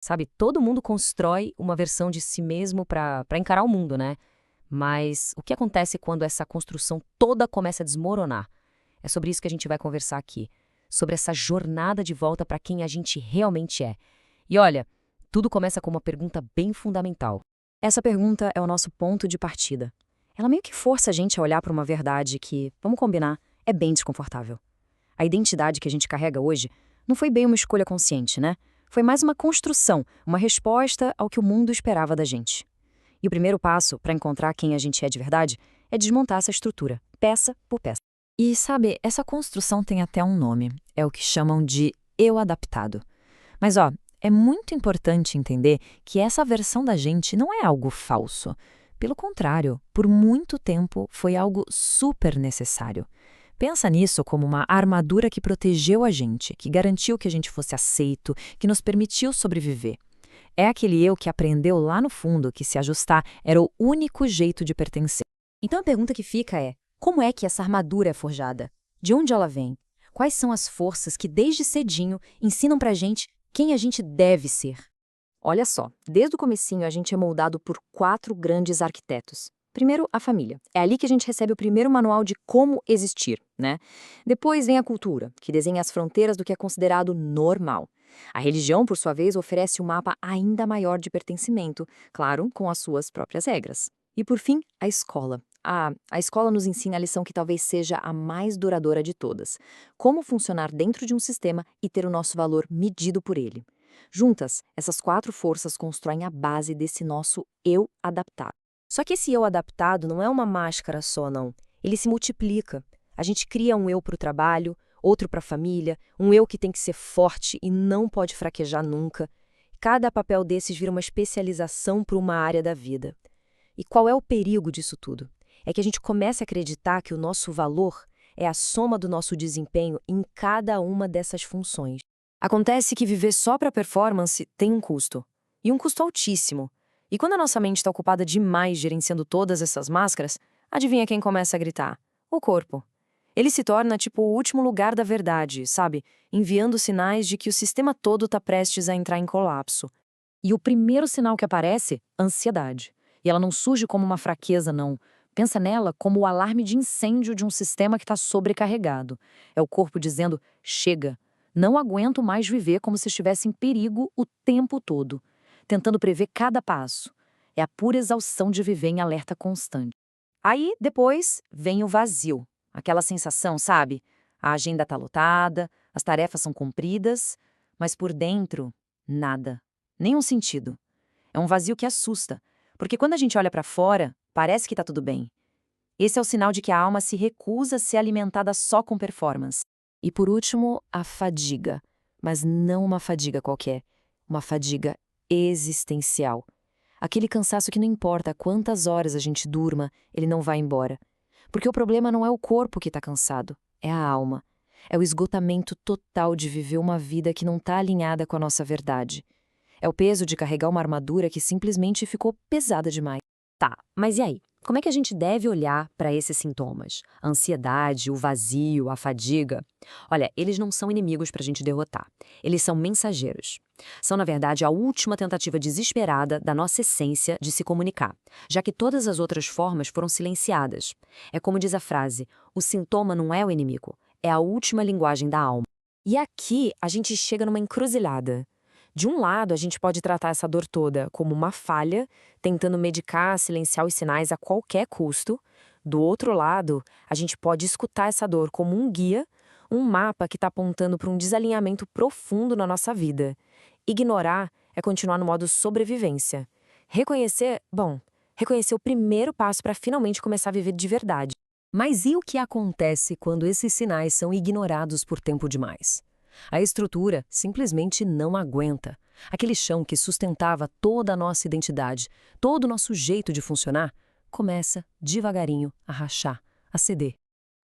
Sabe, todo mundo constrói uma versão de si mesmo para encarar o mundo, né? Mas o que acontece quando essa construção toda começa a desmoronar? É sobre isso que a gente vai conversar aqui, sobre essa jornada de volta para quem a gente realmente é. E olha, tudo começa com uma pergunta bem fundamental. Essa pergunta é o nosso ponto de partida. Ela meio que força a gente a olhar para uma verdade que, vamos combinar, é bem desconfortável. A identidade que a gente carrega hoje não foi bem uma escolha consciente, né? Foi mais uma construção, uma resposta ao que o mundo esperava da gente. E o primeiro passo para encontrar quem a gente é de verdade é desmontar essa estrutura, peça por peça. E sabe, essa construção tem até um nome, é o que chamam de eu adaptado. Mas ó, é muito importante entender que essa versão da gente não é algo falso. Pelo contrário, por muito tempo foi algo super necessário. Pensa nisso como uma armadura que protegeu a gente, que garantiu que a gente fosse aceito, que nos permitiu sobreviver. É aquele eu que aprendeu lá no fundo que se ajustar era o único jeito de pertencer. Então a pergunta que fica é: como é que essa armadura é forjada? De onde ela vem? Quais são as forças que desde cedinho ensinam pra gente quem a gente deve ser? Olha só, desde o comecinho a gente é moldado por 4 grandes arquitetos. Primeiro, a família. É ali que a gente recebe o primeiro manual de como existir, né? Depois vem a cultura, que desenha as fronteiras do que é considerado normal. A religião, por sua vez, oferece um mapa ainda maior de pertencimento, claro, com as suas próprias regras. E por fim, a escola. A escola nos ensina a lição que talvez seja a mais duradoura de todas: como funcionar dentro de um sistema e ter o nosso valor medido por ele. Juntas, essas 4 forças constroem a base desse nosso eu adaptado. Só que esse eu adaptado não é uma máscara só, não. Ele se multiplica. A gente cria um eu para o trabalho, outro para a família, um eu que tem que ser forte e não pode fraquejar nunca. Cada papel desses vira uma especialização para uma área da vida. E qual é o perigo disso tudo? É que a gente começa a acreditar que o nosso valor é a soma do nosso desempenho em cada uma dessas funções. Acontece que viver só para performance tem um custo. E um custo altíssimo. E quando a nossa mente está ocupada demais gerenciando todas essas máscaras, adivinha quem começa a gritar? O corpo. Ele se torna tipo o último lugar da verdade, sabe? Enviando sinais de que o sistema todo está prestes a entrar em colapso. E o primeiro sinal que aparece? Ansiedade. E ela não surge como uma fraqueza, não. Pensa nela como o alarme de incêndio de um sistema que está sobrecarregado. É o corpo dizendo: chega, não aguento mais viver como se estivesse em perigo o tempo todo, tentando prever cada passo. É a pura exaustão de viver em alerta constante. Aí, depois, vem o vazio. Aquela sensação, sabe? A agenda está lotada, as tarefas são cumpridas, mas por dentro, nada. Nenhum sentido. É um vazio que assusta, porque quando a gente olha para fora, parece que está tudo bem. Esse é o sinal de que a alma se recusa a ser alimentada só com performance. E por último, a fadiga. Mas não uma fadiga qualquer. Uma fadiga existencial. Aquele cansaço que não importa quantas horas a gente durma, ele não vai embora. Porque o problema não é o corpo que está cansado, é a alma. É o esgotamento total de viver uma vida que não está alinhada com a nossa verdade. É o peso de carregar uma armadura que simplesmente ficou pesada demais. Tá, mas e aí? Como é que a gente deve olhar para esses sintomas? A ansiedade, o vazio, a fadiga? Olha, eles não são inimigos para a gente derrotar. Eles são mensageiros. São, na verdade, a última tentativa desesperada da nossa essência de se comunicar, já que todas as outras formas foram silenciadas. É como diz a frase: o sintoma não é o inimigo, é a última linguagem da alma. E aqui a gente chega numa encruzilhada. De um lado, a gente pode tratar essa dor toda como uma falha, tentando medicar, silenciar os sinais a qualquer custo. Do outro lado, a gente pode escutar essa dor como um guia, um mapa que está apontando para um desalinhamento profundo na nossa vida. Ignorar é continuar no modo sobrevivência. Reconhecer o primeiro passo para finalmente começar a viver de verdade. Mas e o que acontece quando esses sinais são ignorados por tempo demais? A estrutura simplesmente não aguenta. Aquele chão que sustentava toda a nossa identidade, todo o nosso jeito de funcionar, começa, devagarinho, a rachar, a ceder.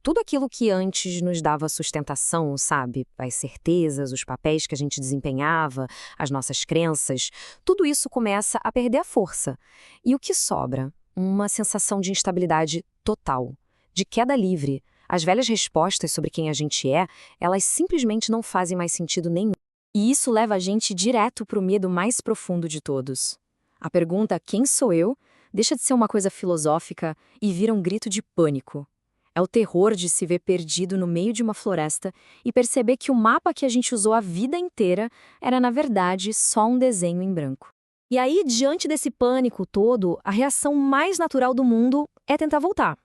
Tudo aquilo que antes nos dava sustentação, sabe? As certezas, os papéis que a gente desempenhava, as nossas crenças, tudo isso começa a perder a força. E o que sobra? Uma sensação de instabilidade total, de queda livre. As velhas respostas sobre quem a gente é, elas simplesmente não fazem mais sentido nenhum. E isso leva a gente direto para o medo mais profundo de todos. A pergunta "quem sou eu?" deixa de ser uma coisa filosófica e vira um grito de pânico. É o terror de se ver perdido no meio de uma floresta e perceber que o mapa que a gente usou a vida inteira era, na verdade, só um desenho em branco. E aí, diante desse pânico todo, a reação mais natural do mundo é tentar voltar.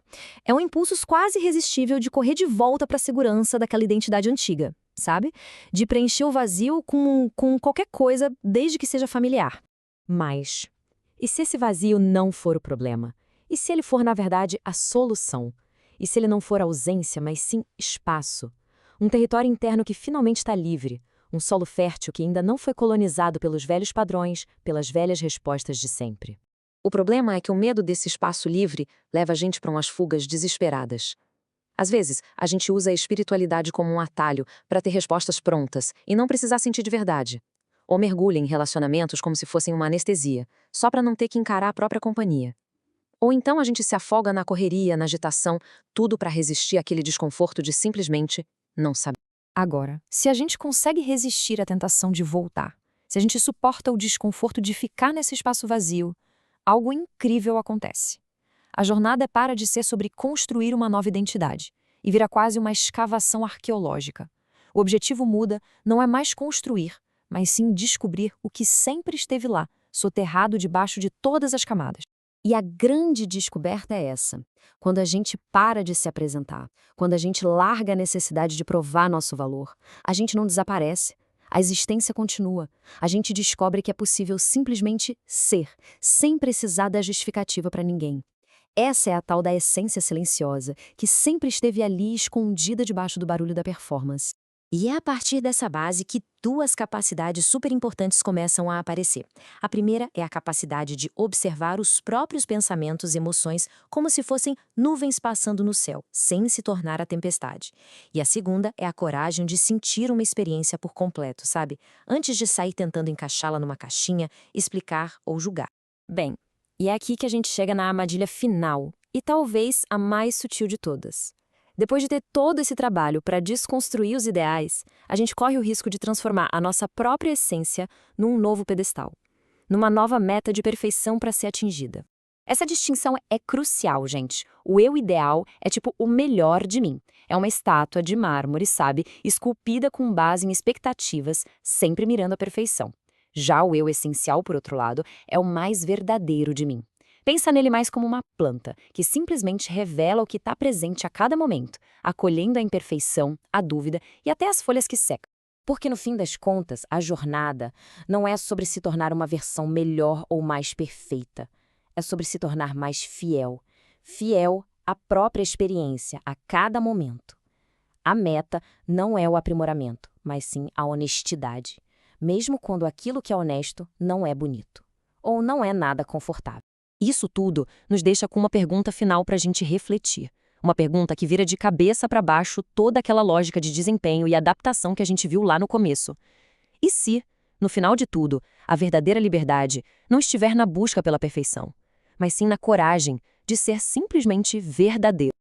É um impulso quase irresistível de correr de volta para a segurança daquela identidade antiga, sabe? De preencher o vazio com qualquer coisa, desde que seja familiar. Mas, e se esse vazio não for o problema? E se ele for, na verdade, a solução? E se ele não for ausência, mas sim espaço? Um território interno que finalmente está livre, um solo fértil que ainda não foi colonizado pelos velhos padrões, pelas velhas respostas de sempre. O problema é que o medo desse espaço livre leva a gente para umas fugas desesperadas. Às vezes, a gente usa a espiritualidade como um atalho para ter respostas prontas e não precisar sentir de verdade. Ou mergulha em relacionamentos como se fossem uma anestesia, só para não ter que encarar a própria companhia. Ou então a gente se afoga na correria, na agitação, tudo para resistir àquele desconforto de simplesmente não saber. Agora, se a gente consegue resistir à tentação de voltar, se a gente suporta o desconforto de ficar nesse espaço vazio, algo incrível acontece. A jornada para de ser sobre construir uma nova identidade e vira quase uma escavação arqueológica. O objetivo muda, não é mais construir, mas sim descobrir o que sempre esteve lá, soterrado debaixo de todas as camadas. E a grande descoberta é essa: quando a gente para de se apresentar, quando a gente larga a necessidade de provar nosso valor, a gente não desaparece, a existência continua. A gente descobre que é possível simplesmente ser, sem precisar da justificativa para ninguém. Essa é a tal da essência silenciosa, que sempre esteve ali escondida debaixo do barulho da performance. E é a partir dessa base que duas capacidades super importantes começam a aparecer. A primeira é a capacidade de observar os próprios pensamentos e emoções como se fossem nuvens passando no céu, sem se tornar a tempestade. E a segunda é a coragem de sentir uma experiência por completo, sabe? Antes de sair tentando encaixá-la numa caixinha, explicar ou julgar. Bem, e é aqui que a gente chega na armadilha final, e talvez a mais sutil de todas. Depois de ter todo esse trabalho para desconstruir os ideais, a gente corre o risco de transformar a nossa própria essência num novo pedestal, numa nova meta de perfeição para ser atingida. Essa distinção é crucial, gente. O eu ideal é tipo o melhor de mim. É uma estátua de mármore, sabe, esculpida com base em expectativas, sempre mirando a perfeição. Já o eu essencial, por outro lado, é o mais verdadeiro de mim. Pensa nele mais como uma planta, que simplesmente revela o que está presente a cada momento, acolhendo a imperfeição, a dúvida e até as folhas que secam. Porque, no fim das contas, a jornada não é sobre se tornar uma versão melhor ou mais perfeita. É sobre se tornar mais fiel. Fiel à própria experiência, a cada momento. A meta não é o aprimoramento, mas sim a honestidade. Mesmo quando aquilo que é honesto não é bonito. Ou não é nada confortável. Isso tudo nos deixa com uma pergunta final para a gente refletir. Uma pergunta que vira de cabeça para baixo toda aquela lógica de desempenho e adaptação que a gente viu lá no começo. E se, no final de tudo, a verdadeira liberdade não estiver na busca pela perfeição, mas sim na coragem de ser simplesmente verdadeiro?